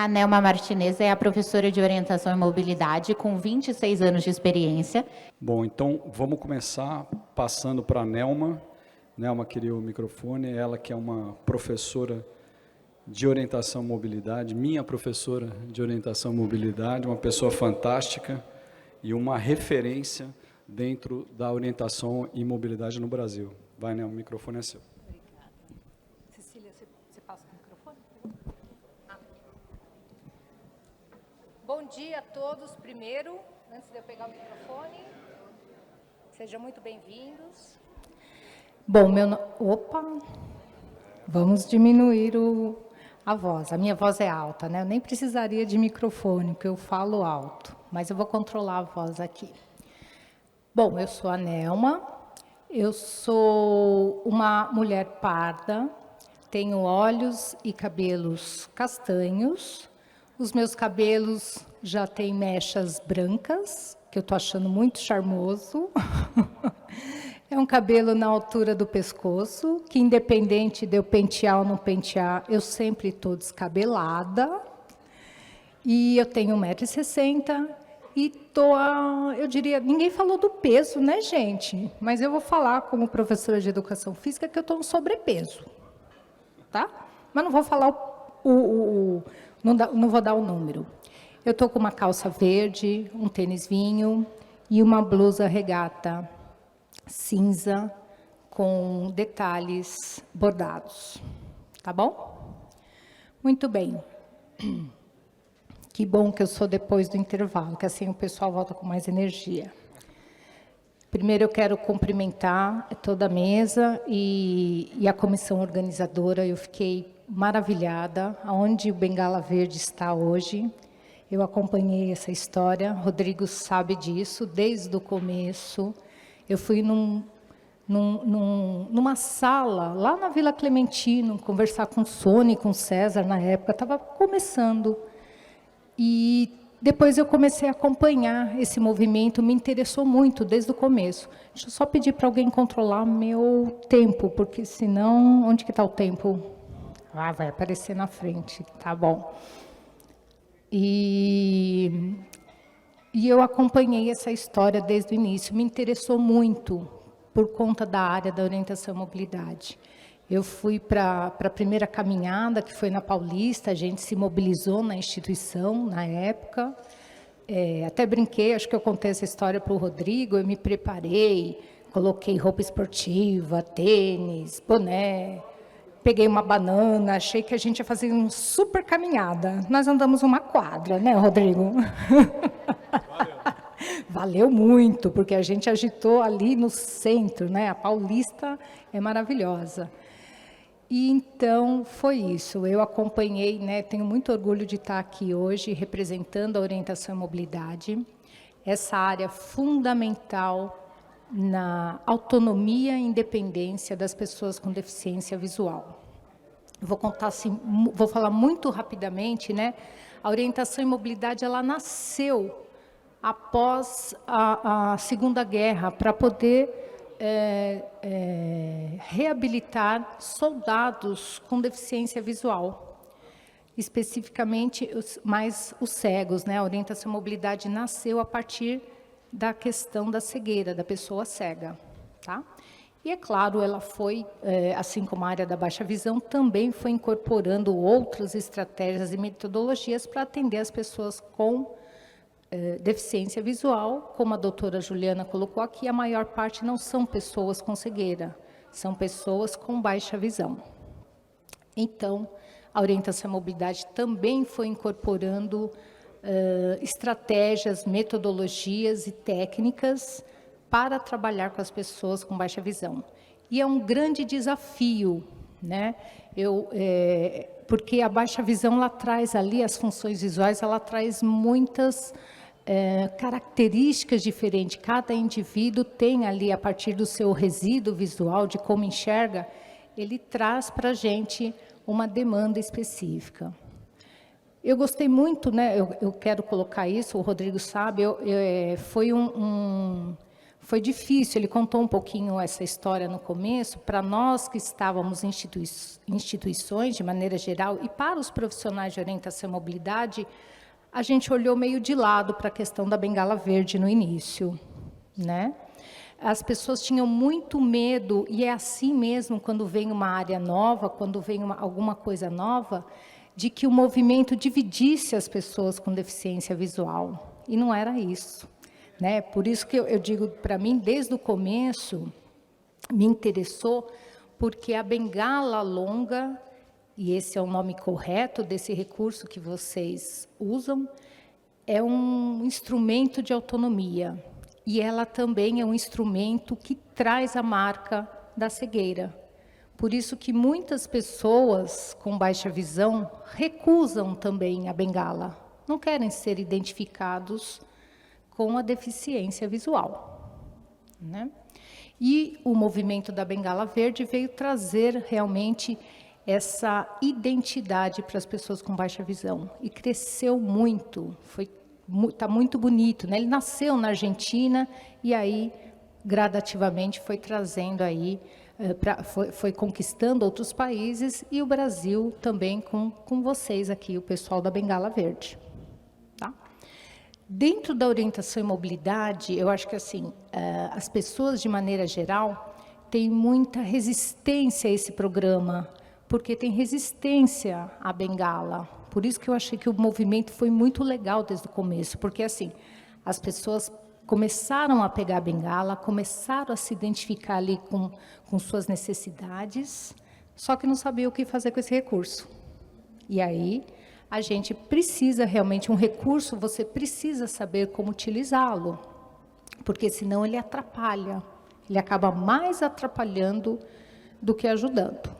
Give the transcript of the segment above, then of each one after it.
A Nelma Martinez é a professora de orientação e mobilidade com 26 anos de experiência. Bom, então vamos começar passando para a Nelma. Nelma queria o microfone, ela que é uma professora de orientação e mobilidade, minha professora de orientação e mobilidade, uma pessoa fantástica e uma referência dentro da orientação e mobilidade no Brasil. Vai, Nelma, o microfone é seu. Obrigada. Cecília, você passa o microfone? Bom dia a todos, primeiro, antes de eu pegar o microfone. Sejam muito bem-vindos. Bom, Opa! Vamos diminuir a voz. A minha voz é alta, né? Eu nem precisaria de microfone, porque eu falo alto. Mas eu vou controlar a voz aqui. Bom, eu sou a Nelma. Eu sou uma mulher parda. Tenho olhos e cabelos castanhos. Os meus cabelos já têm mechas brancas, que eu estou achando muito charmoso. É um cabelo na altura do pescoço, que independente de eu pentear ou não pentear, eu sempre estou descabelada. E eu tenho 1,60 m e eu diria, ninguém falou do peso, né, gente? Mas eu vou falar como professora de educação física que eu estou no sobrepeso, tá? Mas não vou falar não vou dar o número. Eu estou com uma calça verde, um tênis vinho e uma blusa regata cinza com detalhes bordados. Tá bom? Muito bem. Que bom que eu sou depois do intervalo, que assim o pessoal volta com mais energia. Primeiro eu quero cumprimentar toda a mesa e a comissão organizadora. Eu fiquei maravilhada aonde o Bengala Verde está hoje. Eu acompanhei essa história, Rodrigo sabe disso desde o começo. Eu fui numa sala, lá na Vila Clementino, conversar com o Sônia e com o César na época, estava começando. E depois eu comecei a acompanhar esse movimento, me interessou muito desde o começo. Deixa eu só pedir para alguém controlar meu tempo, porque senão, onde que está o tempo? Ah, vai aparecer na frente, tá bom. E eu acompanhei essa história desde o início, me interessou muito por conta da área da orientação e mobilidade. Eu fui para a primeira caminhada, que foi na Paulista, a gente se mobilizou na instituição, na época. Até brinquei, acho que eu contei essa história para o Rodrigo, eu me preparei, coloquei roupa esportiva, tênis, boné, peguei uma banana, achei que a gente ia fazer uma super caminhada. Nós andamos uma quadra, né, Rodrigo? Valeu muito, porque a gente agitou ali no centro, né? A Paulista é maravilhosa. E então foi isso, eu acompanhei, né? Tenho muito orgulho de estar aqui hoje representando a orientação e mobilidade, essa área fundamental na autonomia e independência das pessoas com deficiência visual. Vou contar assim, vou falar muito rapidamente, né? A orientação e mobilidade ela nasceu após a Segunda Guerra para poder reabilitar soldados com deficiência visual, especificamente mais os cegos, né? A orientação e mobilidade nasceu a partir da questão da cegueira, da pessoa cega, tá? E, é claro, ela foi, assim como a área da baixa visão, também foi incorporando outras estratégias e metodologias para atender as pessoas com deficiência visual. Como a doutora Juliana colocou aqui, a maior parte não são pessoas com cegueira, são pessoas com baixa visão. Então, a orientação à mobilidade também foi incorporando estratégias, metodologias e técnicas para trabalhar com as pessoas com baixa visão. E é um grande desafio, né? Porque a baixa visão, ela traz ali, as funções visuais, ela traz muitas características diferentes. Cada indivíduo tem ali, a partir do seu resíduo visual, de como enxerga, ele traz para a gente uma demanda específica. Eu gostei muito, né? Eu quero colocar isso, o Rodrigo sabe, foi foi difícil. Ele contou um pouquinho essa história no começo, para nós que estávamos em instituições, de maneira geral, e para os profissionais de orientação e mobilidade, a gente olhou meio de lado para a questão da bengala verde no início, né? As pessoas tinham muito medo, e é assim mesmo quando vem uma área nova, quando vem alguma coisa nova, de que o movimento dividisse as pessoas com deficiência visual. E não era isso, né? Por isso que eu digo, para mim, desde o começo, me interessou, porque a bengala longa, e esse é o nome correto desse recurso que vocês usam, é um instrumento de autonomia. E ela também é um instrumento que traz a marca da cegueira. Por isso que muitas pessoas com baixa visão recusam também a bengala. Não querem ser identificados com a deficiência visual, né? E o movimento da bengala verde veio trazer realmente essa identidade para as pessoas com baixa visão. E cresceu muito, está muito bonito, né? Ele nasceu na Argentina e aí, gradativamente, foi trazendo aí, foi conquistando outros países e o Brasil também com vocês aqui, o pessoal da Bengala Verde. Tá? Dentro da orientação e mobilidade, eu acho que assim, as pessoas, de maneira geral, têm muita resistência a esse programa, porque tem resistência à bengala. Por isso que eu achei que o movimento foi muito legal desde o começo, porque assim, as pessoas começaram a pegar a bengala, começaram a se identificar ali com suas necessidades, só que não sabiam o que fazer com esse recurso. E aí, a gente precisa realmente, um recurso, você precisa saber como utilizá-lo, porque senão ele atrapalha, ele acaba mais atrapalhando do que ajudando.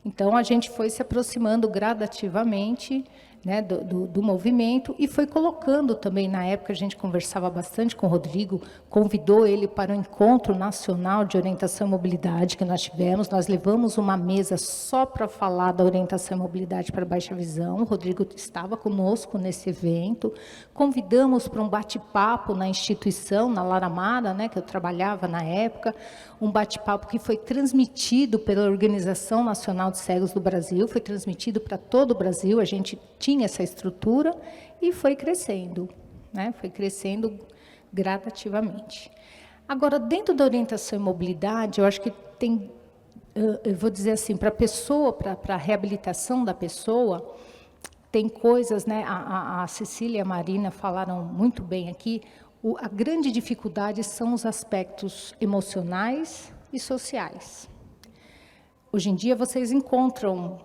Então, a gente foi se aproximando gradativamente, né, do movimento e foi colocando também, na época a gente conversava bastante com o Rodrigo, convidou ele para o Encontro Nacional de Orientação e Mobilidade que nós tivemos, nós levamos uma mesa só para falar da orientação e mobilidade para baixa visão, o Rodrigo estava conosco nesse evento, convidamos para um bate-papo na instituição, na Laramara, né, que eu trabalhava na época, um bate-papo que foi transmitido pela Organização Nacional de Cegos do Brasil, foi transmitido para todo o Brasil, a gente tinha essa estrutura e foi crescendo, né? Foi crescendo gradativamente. Agora, dentro da orientação e mobilidade, eu acho que tem, eu vou dizer assim, para a pessoa, para a reabilitação da pessoa, tem coisas, né? A Cecília e a Marina falaram muito bem aqui, a grande dificuldade são os aspectos emocionais e sociais. Hoje em dia, vocês encontram,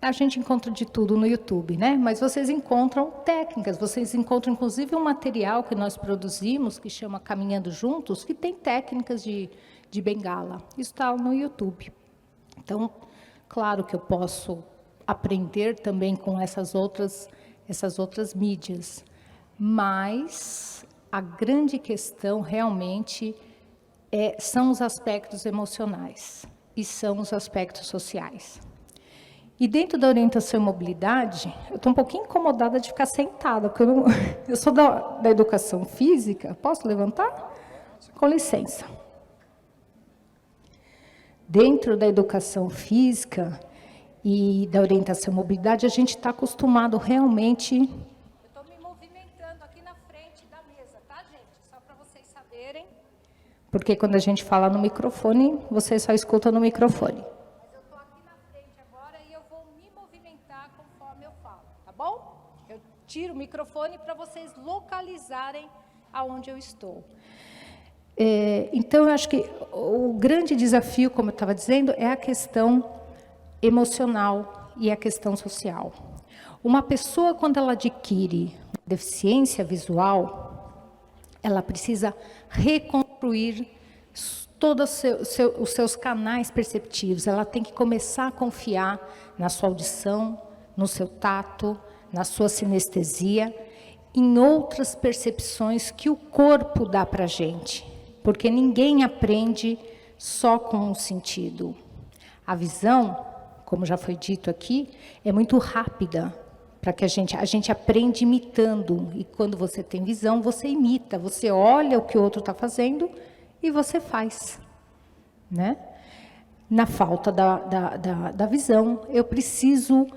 a gente encontra de tudo no YouTube, né? Mas vocês encontram técnicas, vocês encontram, inclusive, um material que nós produzimos, que chama Caminhando Juntos, que tem técnicas de bengala. Isso está no YouTube. Então, claro que eu posso aprender também com essas outras mídias, mas a grande questão, realmente, são os aspectos emocionais e são os aspectos sociais. E dentro da orientação e mobilidade, eu estou um pouquinho incomodada de ficar sentada, porque eu sou da educação física. Posso levantar? Com licença. Dentro da educação física e da orientação e mobilidade, a gente está acostumado realmente... Eu estou me movimentando aqui na frente da mesa, tá, gente? Só para vocês saberem. Porque quando a gente fala no microfone, você só escuta no microfone. Mas eu estou aqui na frente agora e eu vou me movimentar conforme eu falo, tá bom? Eu tiro o microfone para vocês localizarem aonde eu estou. Então, eu acho que o grande desafio, como eu estava dizendo, é a questão emocional e a questão social. Uma pessoa, quando ela adquire deficiência visual, ela precisa reconstruir todos os seus canais perceptivos. Ela tem que começar a confiar na sua audição, no seu tato, na sua sinestesia, em outras percepções que o corpo dá para a gente. Porque ninguém aprende só com um sentido. A visão, como já foi dito aqui, é muito rápida, para que a gente aprende imitando. E quando você tem visão, você imita, você olha o que o outro está fazendo e você faz, né? Na falta da visão, eu preciso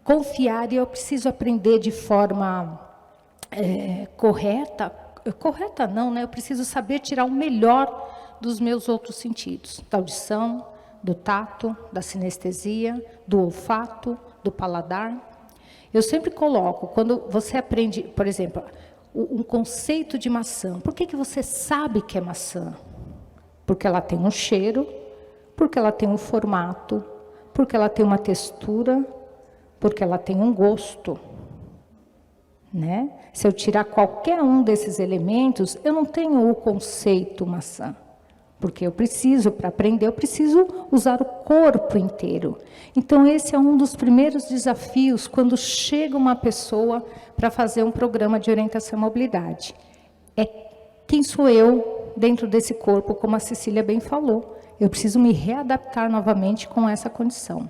confiar e eu preciso aprender de forma correta não, né? Eu preciso saber tirar o melhor dos meus outros sentidos, da audição, do tato, da sinestesia, do olfato, do paladar. Eu sempre coloco, quando você aprende, por exemplo, um conceito de maçã, por que você sabe que é maçã? Porque ela tem um cheiro, porque ela tem um formato, porque ela tem uma textura, porque ela tem um gosto, né? Se eu tirar qualquer um desses elementos, eu não tenho o conceito maçã. Porque eu preciso, para aprender, eu preciso usar o corpo inteiro. Então, esse é um dos primeiros desafios quando chega uma pessoa para fazer um programa de orientação à mobilidade. É quem sou eu dentro desse corpo, como a Cecília bem falou. Eu preciso me readaptar novamente com essa condição.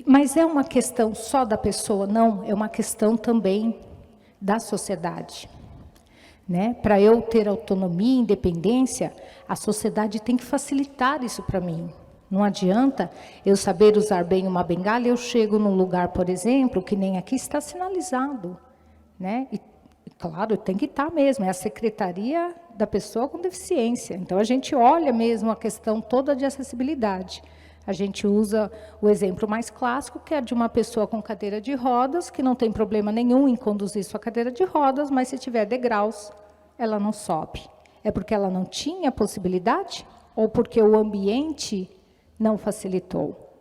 Mas é uma questão só da pessoa? Não, é uma questão também da sociedade. Né? Para eu ter autonomia e independência, a sociedade tem que facilitar isso para mim. Não adianta eu saber usar bem uma bengala e eu chego num lugar, por exemplo, que nem aqui está sinalizado. Né? E, claro, tem que estar mesmo, é a Secretaria da Pessoa com Deficiência. Então, a gente olha mesmo a questão toda de acessibilidade. A gente usa o exemplo mais clássico, que é de uma pessoa com cadeira de rodas, que não tem problema nenhum em conduzir sua cadeira de rodas, mas se tiver degraus, ela não sobe. É porque ela não tinha possibilidade ou porque o ambiente não facilitou?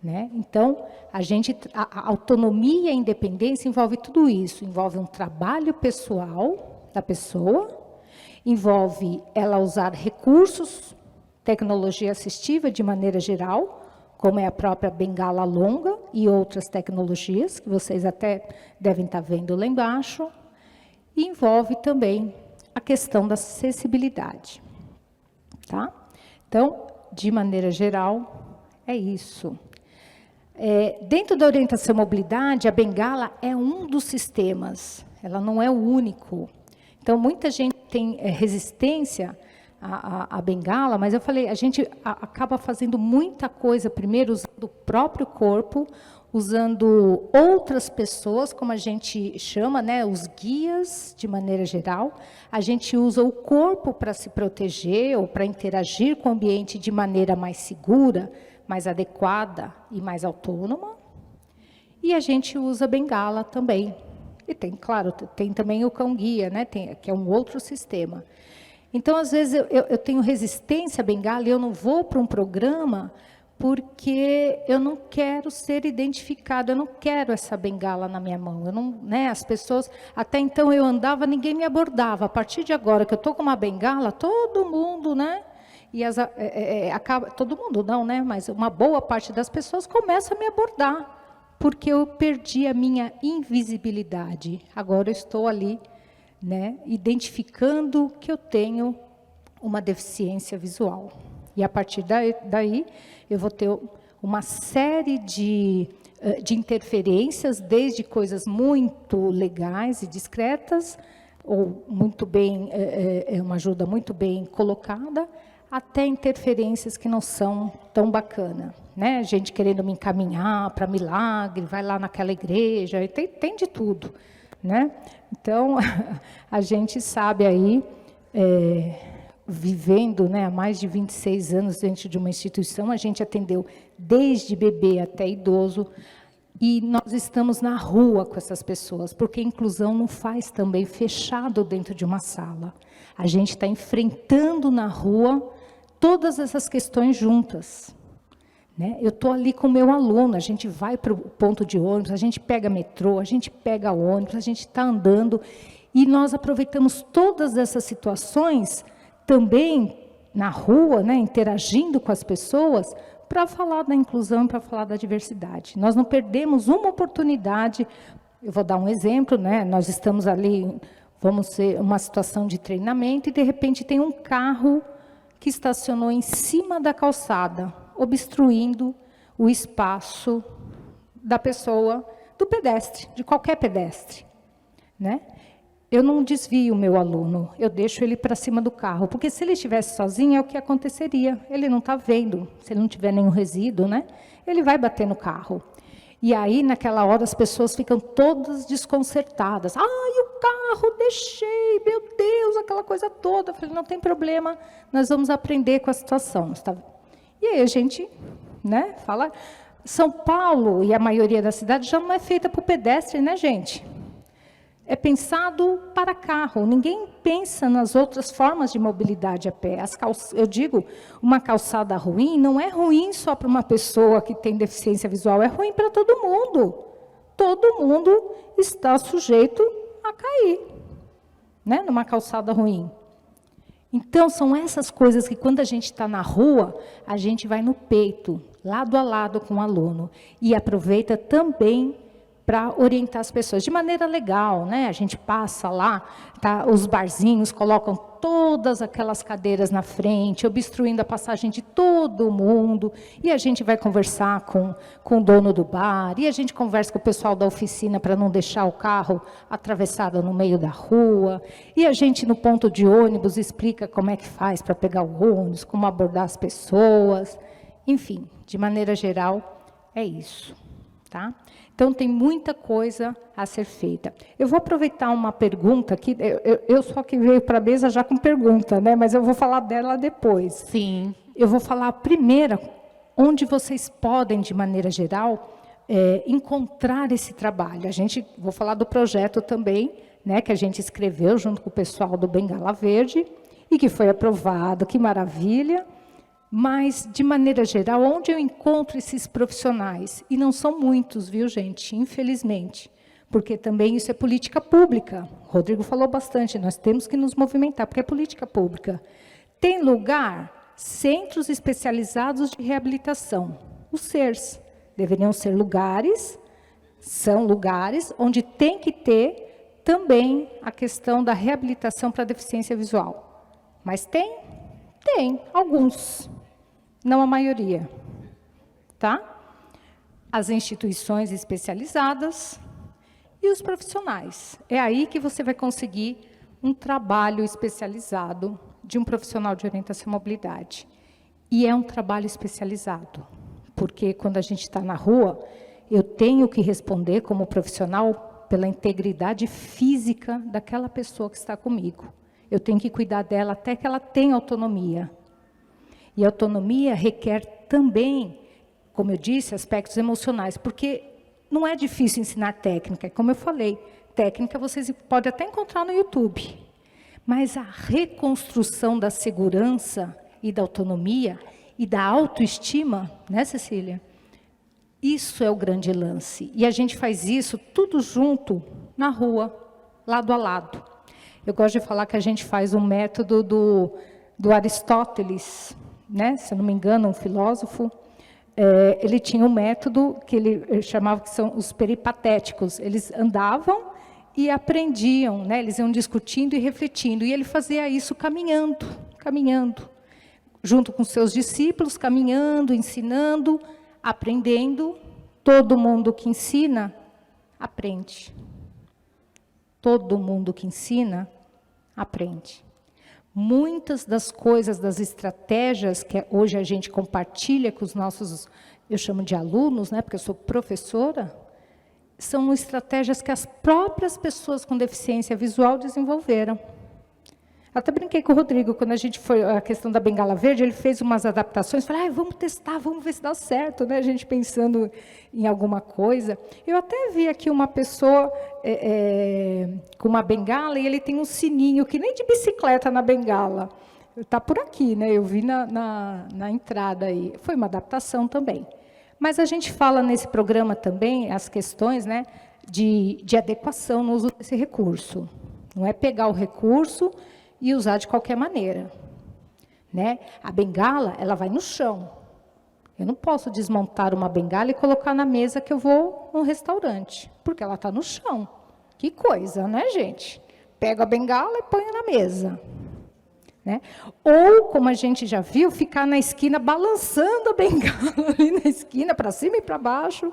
Né? Então, a autonomia e a independência envolve tudo isso. Envolve um trabalho pessoal da pessoa, envolve ela usar recursos, tecnologia assistiva de maneira geral, como é a própria bengala longa e outras tecnologias, que vocês até devem estar vendo lá embaixo, e envolve também a questão da acessibilidade. Tá? Então, de maneira geral, é isso. Dentro da orientação à mobilidade, a bengala é um dos sistemas, ela não é o único. Então, muita gente tem resistência a bengala, mas eu falei, a gente acaba fazendo muita coisa, primeiro usando o próprio corpo, usando outras pessoas, como a gente chama, né, os guias, de maneira geral. A gente usa o corpo para se proteger ou para interagir com o ambiente de maneira mais segura, mais adequada e mais autônoma. E a gente usa a bengala também. E tem, claro, tem também o cão-guia, né, que é um outro sistema. Então, às vezes, eu tenho resistência à bengala e eu não vou para um programa porque eu não quero ser identificada, eu não quero essa bengala na minha mão. Eu não, né, as pessoas, até então eu andava, ninguém me abordava. A partir de agora que eu estou com uma bengala, todo mundo, né? E acaba, todo mundo não, né? Mas uma boa parte das pessoas começa a me abordar, porque eu perdi a minha invisibilidade. Agora eu estou ali, né, identificando que eu tenho uma deficiência visual. E a partir daí eu vou ter uma série de interferências, desde coisas muito legais e discretas, ou muito bem, uma ajuda muito bem colocada, até interferências que não são tão bacanas. Né? Gente querendo me encaminhar para milagre, vai lá naquela igreja, tem de tudo. Né? Então, a gente sabe aí, vivendo, né, há mais de 26 anos dentro de uma instituição, a gente atendeu desde bebê até idoso, e nós estamos na rua com essas pessoas, porque a inclusão não faz também fechado dentro de uma sala. A gente está enfrentando na rua todas essas questões juntas. Né? Eu estou ali com o meu aluno, a gente vai para o ponto de ônibus, a gente pega metrô, a gente pega ônibus, a gente está andando, e nós aproveitamos todas essas situações também na rua, né, interagindo com as pessoas, para falar da inclusão, para falar da diversidade. Nós não perdemos uma oportunidade. Eu vou dar um exemplo, né? Nós estamos ali, vamos ser uma situação de treinamento, e de repente tem um carro que estacionou em cima da calçada, obstruindo o espaço da pessoa, do pedestre, de qualquer pedestre. Né? eu não desvio o meu aluno, eu deixo ele para cima do carro, porque se ele estivesse sozinho, é o que aconteceria. Ele não está vendo, se ele não tiver nenhum resíduo, né? Ele vai bater no carro. E aí, naquela hora, as pessoas ficam todas desconcertadas. Ai, o carro, deixei, meu Deus, aquela coisa toda. Eu falei, não tem problema, nós vamos aprender com a situação. Tá? E aí a gente, né, fala... São Paulo e a maioria da cidade já não é feita para o pedestre, né, gente? É pensado para carro. Ninguém pensa nas outras formas de mobilidade a pé. Eu digo, uma calçada ruim não é ruim só para uma pessoa que tem deficiência visual, é ruim para todo mundo. Todo mundo está sujeito a cair, né, numa calçada ruim. Então, são essas coisas que, quando a gente está na rua, a gente vai no peito, lado a lado com o aluno, e aproveita também para orientar as pessoas de maneira legal, né? A gente passa lá, tá, os barzinhos colocam todas aquelas cadeiras na frente, obstruindo a passagem de todo mundo, e a gente vai conversar com o dono do bar, e a gente conversa com o pessoal da oficina para não deixar o carro atravessado no meio da rua, e a gente no ponto de ônibus explica como é que faz para pegar o ônibus, como abordar as pessoas, enfim, de maneira geral, é isso, tá? Então, tem muita coisa a ser feita. Eu vou aproveitar uma pergunta aqui, eu só que veio para a mesa já com pergunta, né? Mas eu vou falar dela depois. Sim. Eu vou falar a primeira, onde vocês podem, de maneira geral, encontrar esse trabalho. Vou falar do projeto também, né, que a gente escreveu junto com o pessoal do Bengala Verde, e que foi aprovado, que maravilha. Mas, de maneira geral, onde eu encontro esses profissionais? E não são muitos, viu, gente? Infelizmente. Porque também isso é política pública. O Rodrigo falou bastante, nós temos que nos movimentar, porque é política pública. Tem lugar, centros especializados de reabilitação. Os CERs deveriam ser lugares, são lugares onde tem que ter também a questão da reabilitação para deficiência visual. Mas tem? Tem, alguns. Não a maioria, tá? As instituições especializadas e os profissionais. É aí que você vai conseguir um trabalho especializado de um profissional de orientação e mobilidade. E é um trabalho especializado, porque quando a gente está na rua, eu tenho que responder como profissional pela integridade física daquela pessoa que está comigo. Eu tenho que cuidar dela até que ela tenha autonomia. E a autonomia requer também, como eu disse, aspectos emocionais, porque não é difícil ensinar técnica, como eu falei, técnica vocês podem até encontrar no YouTube, mas a reconstrução da segurança e da autonomia e da autoestima, né, Cecília? Isso é o grande lance. E a gente faz isso tudo junto, na rua, lado a lado. Eu gosto de falar que a gente faz um método do Aristóteles, né? Se eu não me engano, um filósofo, ele tinha um método que ele chamava que são os peripatéticos. Eles andavam e aprendiam, né? Eles iam discutindo e refletindo, e ele fazia isso caminhando, junto com seus discípulos, caminhando, ensinando, aprendendo. Todo mundo que ensina, aprende. Todo mundo que ensina, aprende. Muitas das coisas, das estratégias que hoje a gente compartilha com os nossos, eu chamo de alunos, né, porque eu sou professora, são estratégias que as próprias pessoas com deficiência visual desenvolveram. Até brinquei com o Rodrigo, quando a gente foi, a questão da Bengala Verde, ele fez umas adaptações, falei, vamos testar, vamos ver se dá certo, né? A gente pensando em alguma coisa. Eu até vi aqui uma pessoa com uma bengala, e ele tem um sininho, que nem de bicicleta na bengala. Está por aqui, né? Eu vi na entrada aí. Foi uma adaptação também. Mas a gente fala nesse programa também as questões, né, de adequação no uso desse recurso. Não é pegar o recurso e usar de qualquer maneira, né? A bengala, ela vai no chão. Eu não posso desmontar uma bengala e colocar na mesa que eu vou num restaurante, porque ela está no chão. Que coisa, né, gente? Pego a bengala e ponho na mesa, né? Ou, como a gente já viu, ficar na esquina balançando a bengala ali na esquina, para cima e para baixo,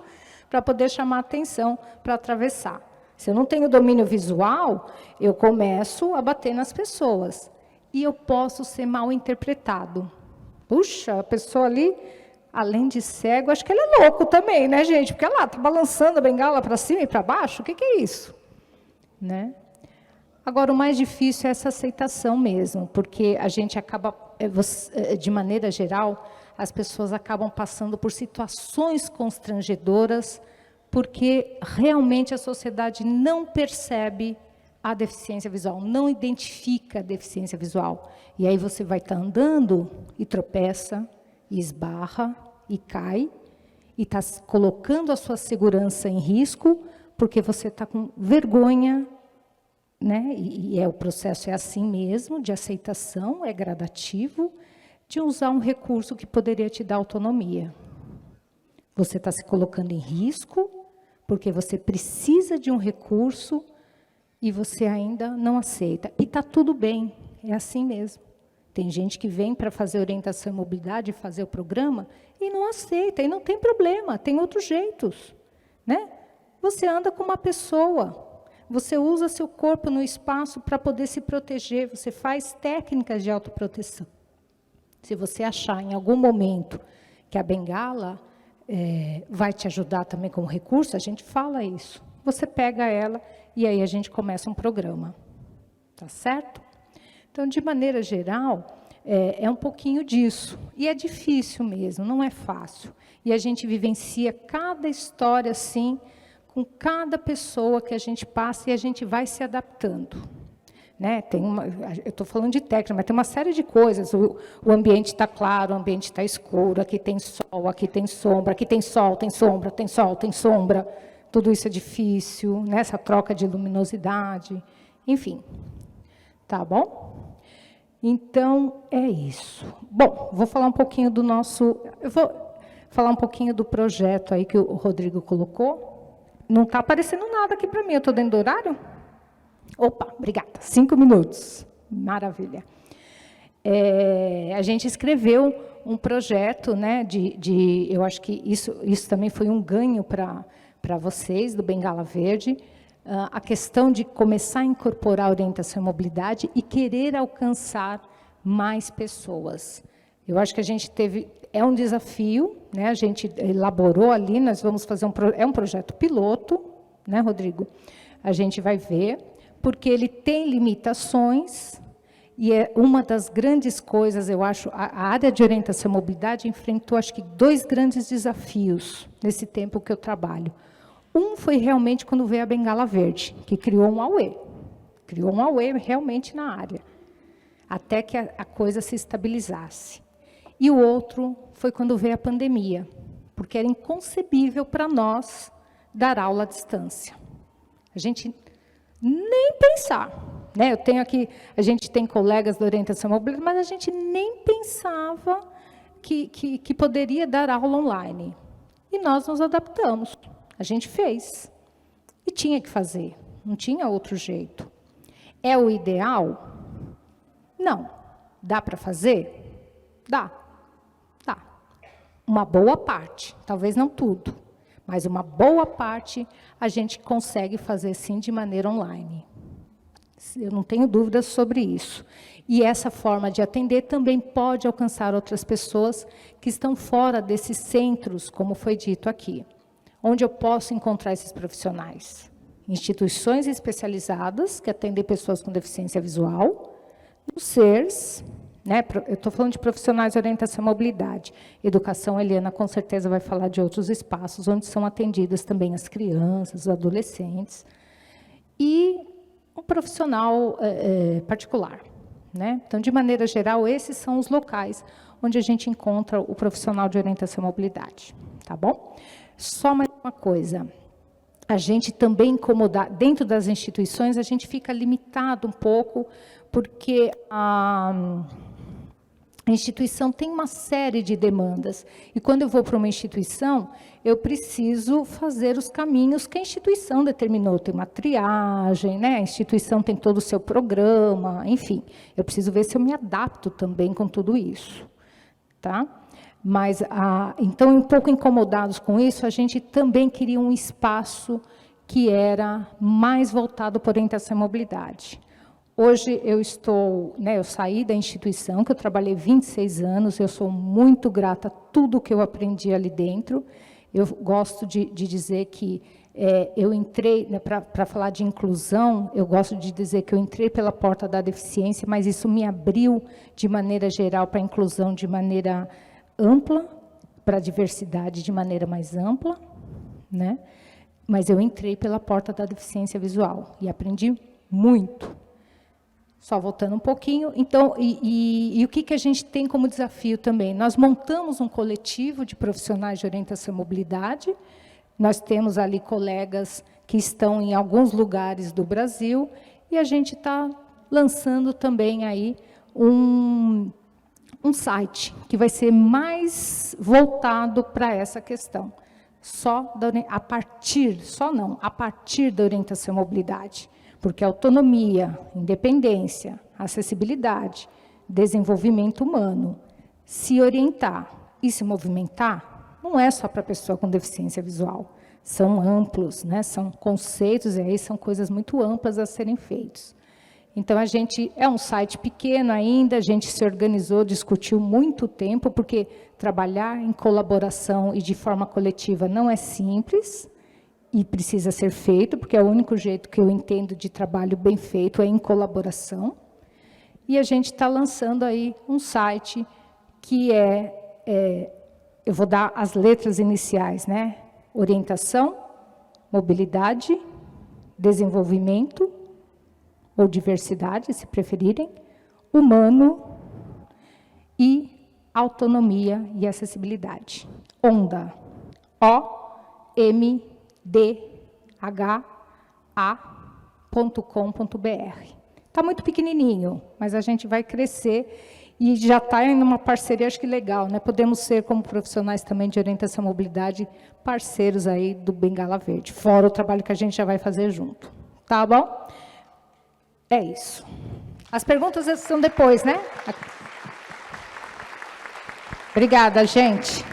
para poder chamar a atenção para atravessar. Se eu não tenho domínio visual, eu começo a bater nas pessoas. E eu posso ser mal interpretado. Puxa, a pessoa ali, além de cego, acho que ele é louco também, né, gente? Porque lá, está balançando a bengala para cima e para baixo, o que é isso? Né? Agora, o mais difícil é essa aceitação mesmo, porque a gente acaba, de maneira geral, as pessoas acabam passando por situações constrangedoras, porque realmente a sociedade não percebe a deficiência visual, não identifica a deficiência visual. E aí você vai estar andando e tropeça, e esbarra, e cai, e está colocando a sua segurança em risco, porque você está com vergonha, né? E o processo é assim mesmo, de aceitação, é gradativo, de usar um recurso que poderia te dar autonomia. Você está se colocando em risco, porque você precisa de um recurso e você ainda não aceita. E está tudo bem, é assim mesmo. Tem gente que vem para fazer orientação e mobilidade, fazer o programa, e não aceita, e não tem problema, tem outros jeitos. Né? Você anda com uma pessoa, você usa seu corpo no espaço para poder se proteger, você faz técnicas de autoproteção. Se você achar em algum momento que a bengala vai te ajudar também como recurso, a gente fala isso. Você pega ela e aí a gente começa um programa. Tá certo? Então, de maneira geral, é um pouquinho disso. E é difícil mesmo, não é fácil. E a gente vivencia cada história assim, com cada pessoa que a gente passa e a gente vai se adaptando. Né? Eu estou falando de técnica, mas tem uma série de coisas. O ambiente está claro, o ambiente está escuro, aqui tem sol, aqui tem sombra, aqui tem sol, tem sombra, tem sol, tem sombra. Tudo isso é difícil, né? Essa troca de luminosidade, enfim. Tá bom? Então, é isso. Bom, vou falar um pouquinho do nosso... Eu vou falar um pouquinho do projeto aí que o Rodrigo colocou. Não está aparecendo nada aqui para mim, eu estou dentro do horário? Opa, obrigada. 5 minutos. Maravilha. A gente escreveu um projeto, né, eu acho que isso também foi um ganho para vocês, do Bengala Verde, a questão de começar a incorporar a orientação e mobilidade e querer alcançar mais pessoas. Eu acho que a gente é um desafio, né, a gente elaborou ali, nós vamos fazer um projeto piloto, né, Rodrigo? A gente vai ver, porque ele tem limitações, e é uma das grandes coisas, eu acho, a área de orientação e mobilidade enfrentou, acho que, 2 grandes desafios nesse tempo que eu trabalho. Um foi realmente quando veio a Bengala Verde, que criou um AUE. Criou um AUE realmente na área, até que a coisa se estabilizasse. E o outro foi quando veio a pandemia, porque era inconcebível para nós dar aula à distância. A gente nem pensar, né? Eu tenho aqui, a gente tem colegas da orientação mobilidade, mas a gente nem pensava que poderia dar aula online. E nós nos adaptamos. A gente fez. E tinha que fazer. Não tinha outro jeito. É o ideal? Não. Dá para fazer? Dá. Dá. Uma boa parte. Talvez não tudo. Mas uma boa parte a gente consegue fazer, sim, de maneira online. Eu não tenho dúvidas sobre isso. E essa forma de atender também pode alcançar outras pessoas que estão fora desses centros, como foi dito aqui. Onde eu posso encontrar esses profissionais? Instituições especializadas que atendem pessoas com deficiência visual, nos CERS, né? Eu estou falando de profissionais de orientação e mobilidade. Educação, a Eliana com certeza vai falar de outros espaços onde são atendidas também as crianças, os adolescentes. E um profissional particular. Né? Então, de maneira geral, esses são os locais onde a gente encontra o profissional de orientação e mobilidade. Tá bom? Só mais uma coisa, a gente também dentro das instituições, a gente fica limitado um pouco, porque a instituição tem uma série de demandas, e quando eu vou para uma instituição, eu preciso fazer os caminhos que a instituição determinou, tem uma triagem, né? A instituição tem todo o seu programa, enfim, eu preciso ver se eu me adapto também com tudo isso, tá? Mas, então, um pouco incomodados com isso, a gente também queria um espaço que era mais voltado para orientação e mobilidade. Hoje eu eu saí da instituição, que eu trabalhei 26 anos, eu sou muito grata a tudo que eu aprendi ali dentro. Eu gosto de dizer que eu entrei, né, para falar de inclusão, eu gosto de dizer que eu entrei pela porta da deficiência, mas isso me abriu de maneira geral para a inclusão de maneira ampla, para a diversidade de maneira mais ampla, né? Mas eu entrei pela porta da deficiência visual e aprendi muito. Só voltando um pouquinho, então, e o que a gente tem como desafio também? Nós montamos um coletivo de profissionais de orientação e mobilidade, nós temos ali colegas que estão em alguns lugares do Brasil, e a gente está lançando também aí um site, que vai ser mais voltado para essa questão, a partir da orientação e mobilidade. Porque autonomia, independência, acessibilidade, desenvolvimento humano, se orientar e se movimentar, não é só para a pessoa com deficiência visual. São amplos, né? São conceitos, e aí são coisas muito amplas a serem feitos. Então, a gente é um site pequeno ainda, a gente se organizou, discutiu muito tempo, porque trabalhar em colaboração e de forma coletiva não é simples, e precisa ser feito, porque é o único jeito que eu entendo de trabalho bem feito é em colaboração. E a gente está lançando aí um site que eu vou dar as letras iniciais, né? Orientação, mobilidade, desenvolvimento, ou diversidade, se preferirem, humano e autonomia e acessibilidade. ONDA, omdha.com.br. Está muito pequenininho, mas a gente vai crescer e já está em uma parceria, acho que legal, né? Podemos ser, como profissionais também de orientação e mobilidade, parceiros aí do Bengala Verde, fora o trabalho que a gente já vai fazer junto. Tá bom? É isso. As perguntas são depois, né? Obrigada, gente.